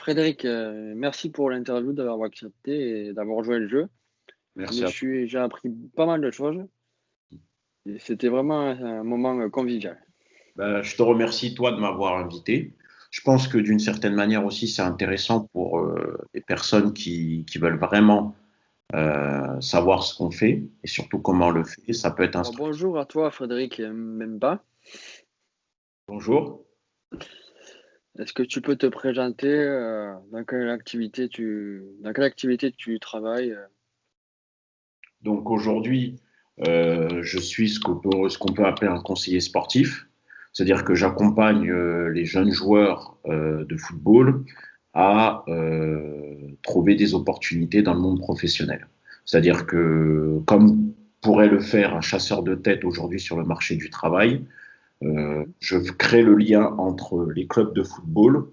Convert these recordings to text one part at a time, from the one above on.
Frédéric, merci pour l'interview, d'avoir accepté et d'avoir joué le jeu. Merci à toi. J'ai appris pas mal de choses et c'était vraiment un moment convivial. Ben, je te remercie, toi, de m'avoir invité. Je pense que d'une certaine manière aussi, c'est intéressant pour les personnes qui veulent vraiment savoir ce qu'on fait et surtout comment on le fait. Ça peut être Alors, instructif. bonjour à toi, Frédéric Mbemba. Bonjour. Est-ce que tu peux te présenter, dans quelle activité tu travailles? Donc aujourd'hui, je suis ce qu'on peut appeler un conseiller sportif. C'est-à-dire que j'accompagne les jeunes joueurs de football à trouver des opportunités dans le monde professionnel. C'est-à-dire que, comme pourrait le faire un chasseur de tête aujourd'hui sur le marché du travail, Mhm. je crée le lien entre les clubs de football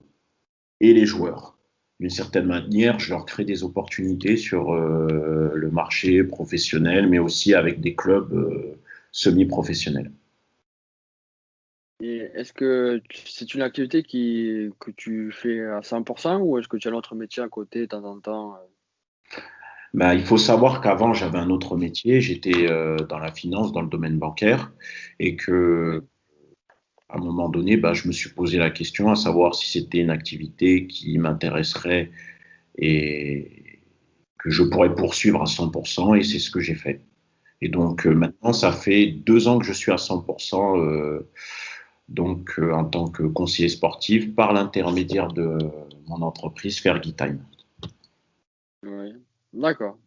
et les joueurs. D'une certaine manière, je leur crée des opportunités sur le marché professionnel, mais aussi avec des clubs semi-professionnels. Et est-ce que c'est une activité que tu fais à 100% ou est-ce que tu as un autre métier à côté de temps en temps? Ben, il faut savoir qu'avant, j'avais un autre métier. J'étais dans la finance, dans le domaine bancaire, et que Oui. à un moment donné, ben, je me suis posé la question à savoir si c'était une activité qui m'intéresserait et que je pourrais poursuivre à 100%, et c'est ce que j'ai fait. Et donc maintenant, ça fait 2 ans que je suis à 100%, en tant que conseiller sportif par l'intermédiaire de mon entreprise Fergie Time. Oui. D'accord.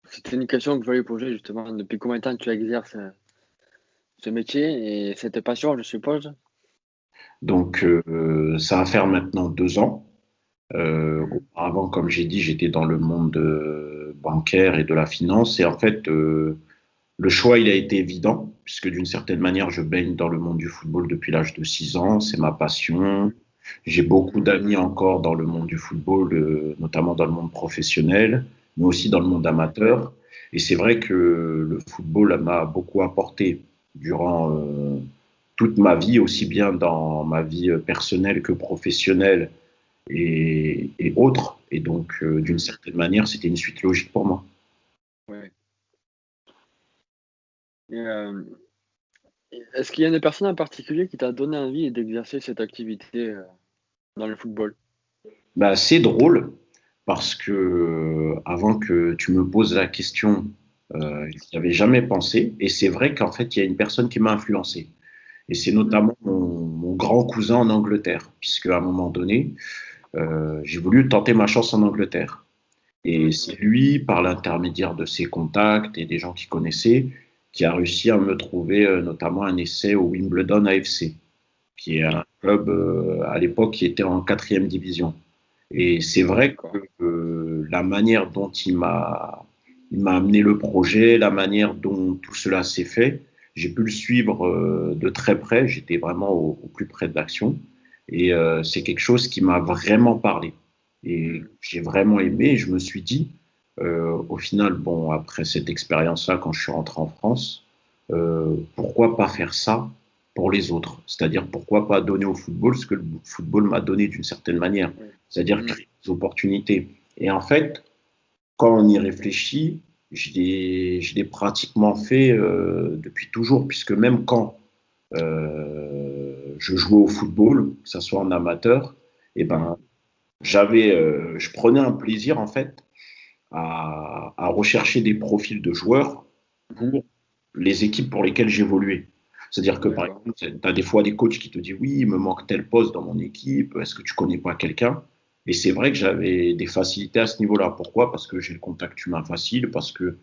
C'était une question que je voulais poser justement. Depuis combien de temps tu exerces ce métier et cette passion, je suppose? Donc ça va faire maintenant 2 ans. Mhm. Auparavant, comme j'ai dit, j'étais dans le monde bancaire et de la finance. Et en fait, le choix, il a été évident, puisque d'une certaine manière, je baigne dans le monde du football depuis l'âge de 6 ans. C'est ma passion. Mhm. J'ai beaucoup d'amis encore dans le monde du football, notamment dans le monde professionnel, mais aussi dans le monde Ouais. amateur. Et c'est vrai que le football m'a beaucoup apporté durant toute ma vie, aussi bien dans ma vie personnelle que professionnelle et autres. Et donc, d'une Mhm. certaine manière, c'était une suite logique pour moi. Ouais. Et, est-ce qu'il y a une personne en particulier qui t'a donné envie d'exercer cette activité dans le football? Bah, c'est drôle parce que avant que tu me poses la question, je n'y avais jamais pensé. Et c'est vrai qu'en fait, il y a une personne qui m'a influencé. Et c'est Mhm. notamment mon grand cousin en Angleterre, puisque à un moment donné, j'ai voulu tenter ma chance en Angleterre. Et c'est lui, par l'intermédiaire de ses contacts et des gens qu'il connaissait, qui a réussi à me trouver notamment un essai au Wimbledon AFC, qui est un club à l'époque qui était en quatrième division. Et c'est vrai que D'accord. la manière dont il m'a amené le projet, la manière dont tout cela s'est fait, j'ai pu le suivre de très près. J'étais vraiment au plus près de l'action. Et c'est quelque chose qui m'a vraiment parlé. Et Mhm. j'ai vraiment aimé. Et je me suis dit, au final, bon, après cette expérience-là, quand je suis rentré en France, pourquoi pas faire ça pour les autres? C'est-à-dire, pourquoi pas donner au football ce que le football m'a donné d'une certaine manière? Oui. C'est-à-dire Mhm. créer des opportunités. Et en fait, quand on y réfléchit, je l'ai pratiquement fait depuis toujours, puisque même quand je jouais au football, que ce soit en amateur, et ben, je prenais un plaisir en fait à rechercher des profils de joueurs Mhm. pour les équipes pour lesquelles j'évoluais. C'est-à-dire que par D'accord. exemple, tu as des fois des coachs qui te disent oui, il me manque tel poste dans mon équipe, est-ce que tu connais pas quelqu'un? Et c'est vrai que j'avais des facilités à ce niveau-là. Pourquoi? Parce que j'ai le contact humain facile, parce que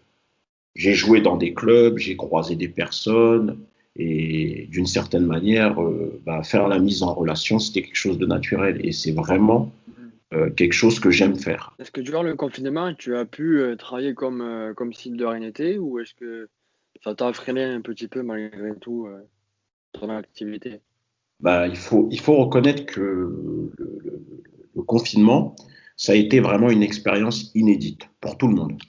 j'ai joué dans des clubs, j'ai croisé des personnes, et d'une certaine manière, bah, faire la mise en relation, c'était quelque chose de naturel. Et c'est vraiment Mhm. quelque chose que j'aime faire. Est-ce que durant le confinement, tu as pu travailler comme si de rien n'était ou est-ce que ça t'a freiné un petit peu malgré tout ton activité? Bah, il faut reconnaître que le confinement, ça a été vraiment une expérience inédite pour tout le monde.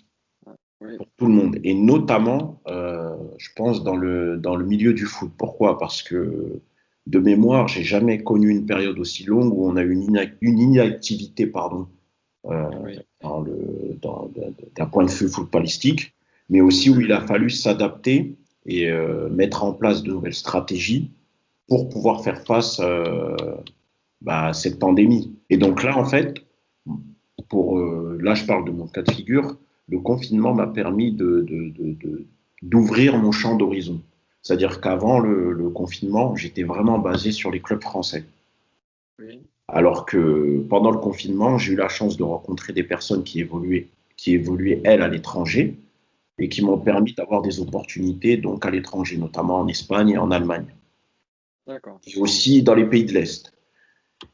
Oui. Pour tout le monde. Et notamment, je pense, dans le milieu du foot. Pourquoi? Parce que de mémoire, j'ai jamais connu une période aussi longue où on a eu une inactivité, pardon, euh, Oui, d'un point de vue footballistique, mais aussi où il a fallu s'adapter et mettre en place de nouvelles stratégies pour pouvoir faire face à cette pandémie. Et donc là, en fait, là, je parle de mon cas de figure, le confinement m'a permis d'ouvrir mon champ d'horizon. C'est-à-dire qu'avant le confinement, j'étais vraiment basé sur les clubs français. oui, Alors que pendant le confinement, j'ai eu la chance de rencontrer des personnes qui évoluaient elles, à l'étranger et qui m'ont permis d'avoir des opportunités donc à l'étranger, notamment en Espagne et en Allemagne, d'accord. et aussi dans les pays de l'Est.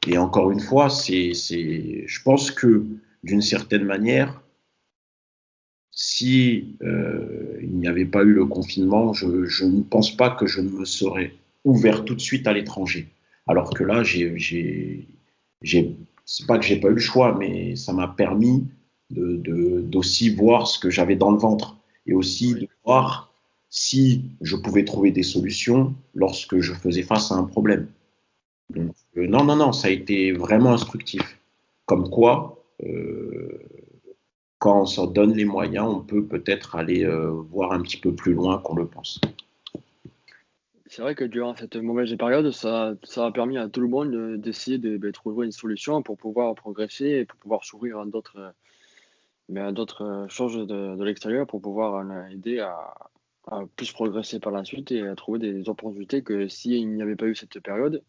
Et encore une fois, je pense que d'une certaine manière, si il n'y avait pas eu le confinement, je ne pense pas que je ne me serais ouvert tout de suite à l'étranger. Alors que là, c'est pas que j'ai pas eu le choix, mais ça m'a permis d'aussi voir ce que j'avais dans le ventre et aussi de Oui. voir si je pouvais trouver des solutions lorsque je faisais face à un problème. Donc, non, non, non, ça a été vraiment instructif. Comme quoi, quand on s'en donne les moyens, on peut peut-être aller voir un petit peu plus loin qu'on le pense. C'est vrai que durant cette mauvaise période, ça a permis à tout le monde d'essayer trouver une solution pour pouvoir progresser et pour pouvoir s'ouvrir à d'autres choses de l'extérieur pour pouvoir aider à plus progresser par la suite et à trouver des opportunités que s'il n'y avait pas eu cette période,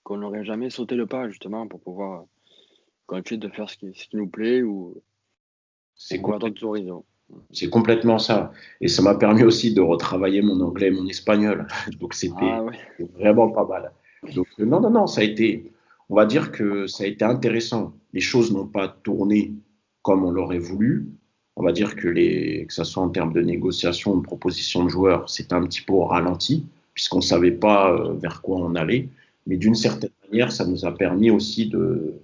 qu'on n'aurait jamais sauté le pas justement pour pouvoir continuer de faire ce qui nous plaît ou C'est ouvrir d'autres horizons. C'est complètement ça. Et ça m'a permis aussi de retravailler mon anglais et mon espagnol. Donc Ah c'était oui, vraiment pas mal. Donc non, non, non, on va dire que ça a été intéressant. Les choses n'ont pas tourné comme on l'aurait voulu. On va dire que ça soit en termes de négociation ou de proposition de joueurs, c'était un petit peu au ralenti, puisqu'on ne savait pas vers quoi on allait. Mais d'une certaine manière, ça nous a permis aussi de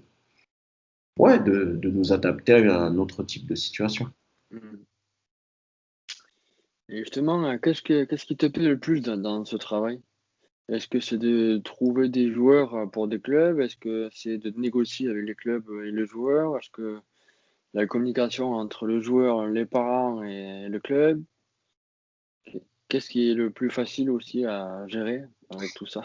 nous adapter à un autre type de situation. mmh. Et justement, qu'est-ce qui te plaît le plus dans ce travail? Est-ce que c'est de trouver des joueurs, pour des clubs? Est-ce que c'est de négocier avec les clubs, et les joueurs? Est-ce que la communication entre le joueur, les parents et le club? Qu'est-ce qui est le plus facile aussi à gérer avec tout ça?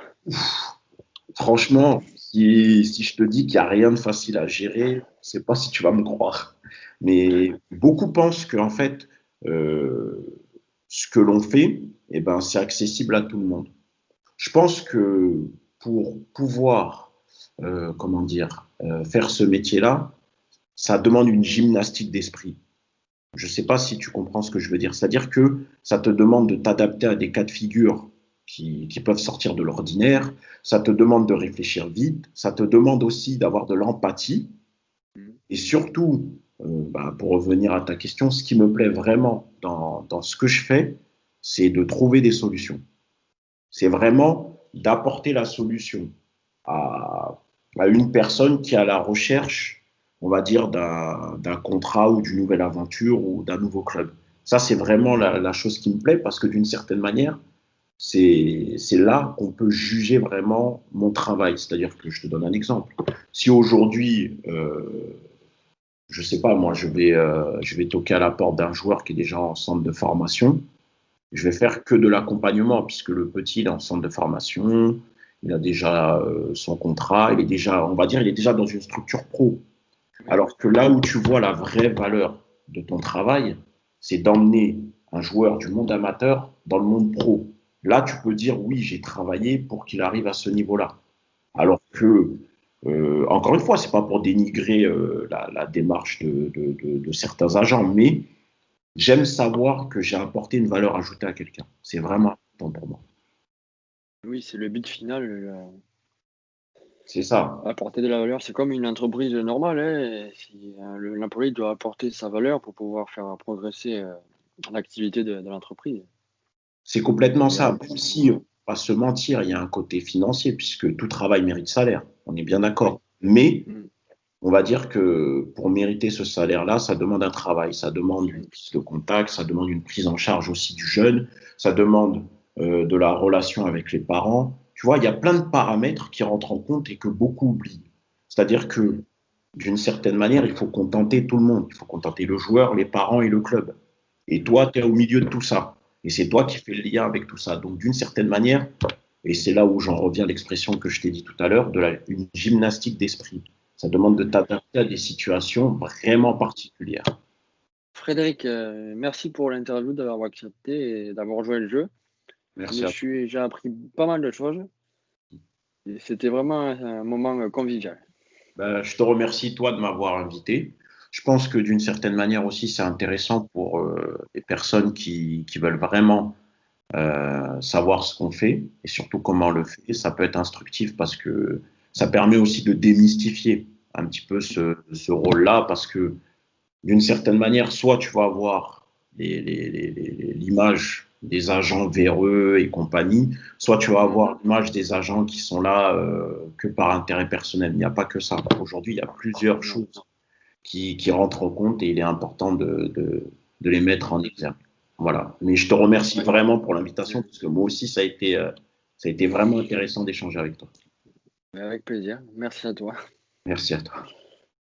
Franchement, si je te dis qu'il n'y a rien de facile à gérer, je ne sais pas si tu vas me croire. Mais beaucoup pensent que en fait, euh, ce que l'on fait, eh ben, c'est accessible à tout le monde. Je pense que pour pouvoir, comment dire, faire ce métier-là, ça demande une gymnastique d'esprit. Je ne sais pas si tu comprends ce que je veux dire. C'est-à-dire que ça te demande de t'adapter à des cas de figure qui peuvent sortir de l'ordinaire. Ça te demande de réfléchir vite. Ça te demande aussi d'avoir de l'empathie. Mmh. Et surtout, pour revenir à ta question, ce qui me plaît vraiment dans ce que je fais, c'est de trouver des solutions. C'est vraiment d'apporter la solution à, à une personne qui est à la recherche, on va dire, d'un contrat ou d'une nouvelle aventure ou d'un nouveau club. Ça, c'est vraiment la chose qui me plaît parce que d'une certaine manière, c'est là qu'on peut juger vraiment mon travail. C'est-à-dire que je te donne un exemple. Si aujourd'hui, je sais pas, moi, je vais toquer à la porte d'un joueur qui est déjà en centre de formation, je vais faire que de l'accompagnement puisque le petit il est en centre de formation, il a déjà son contrat, il est déjà, on va dire, il est déjà dans une structure pro. Oui, Alors que là où tu vois la vraie valeur de ton travail, c'est d'emmener un joueur du monde amateur dans le monde pro. Là, tu peux dire oui, j'ai travaillé pour qu'il arrive à ce niveau-là. Alors que, encore une fois, c'est pas pour dénigrer la démarche de certains agents, mais j'aime savoir que j'ai apporté une valeur ajoutée à quelqu'un. C'est vraiment important pour moi. oui, c'est le but final, C'est ça. apporter de la valeur. C'est comme une entreprise normale, hein, et si, l'employé doit apporter sa valeur pour pouvoir faire progresser, l'activité de l'entreprise. C'est complètement Et ça. Même si, on va pas se mentir, il y a un côté financier, puisque tout travail mérite salaire. On est bien oui, d'accord. Mais mmh, on va dire que pour mériter ce salaire-là, ça demande un travail, ça demande une oui, prise de contact, ça demande une prise en charge aussi du jeune, ça demande de la relation avec les parents. Tu vois, il y a plein de paramètres qui rentrent en compte et que beaucoup oublient. C'est-à-dire que, d'une certaine manière, il faut contenter tout le monde. Il faut contenter le joueur, les parents et le club. Et toi, tu es au milieu de tout ça. Et c'est toi qui fais le lien avec tout ça. Donc, d'une certaine manière, et c'est là où j'en reviens à l'expression que je t'ai dit tout à l'heure, une gymnastique d'esprit. Ça demande de t'adapter à des situations vraiment particulières. Frédéric, merci pour l'interview, d'avoir accepté et d'avoir joué le jeu. Merci à toi. J'ai appris pas mal de choses et c'était vraiment un moment convivial. Ben, je te remercie, toi, de m'avoir invité. Je pense que d'une certaine manière aussi, c'est intéressant pour les personnes qui veulent vraiment savoir ce qu'on fait et surtout comment on le fait. Ça peut être instructif parce que ça permet aussi de démystifier un petit peu ce rôle-là parce que d'une certaine manière, soit tu vas avoir l'image des agents véreux et compagnie, soit tu vas avoir l'image des agents qui sont là que par intérêt personnel. Il n'y a pas que ça. Aujourd'hui, il y a plusieurs choses qui rentrent en compte et il est important de les mettre en exergue. Voilà. Mais je te remercie vraiment pour l'invitation parce que moi aussi, ça a été vraiment intéressant d'échanger avec toi. Avec plaisir. Merci à toi. Merci à toi.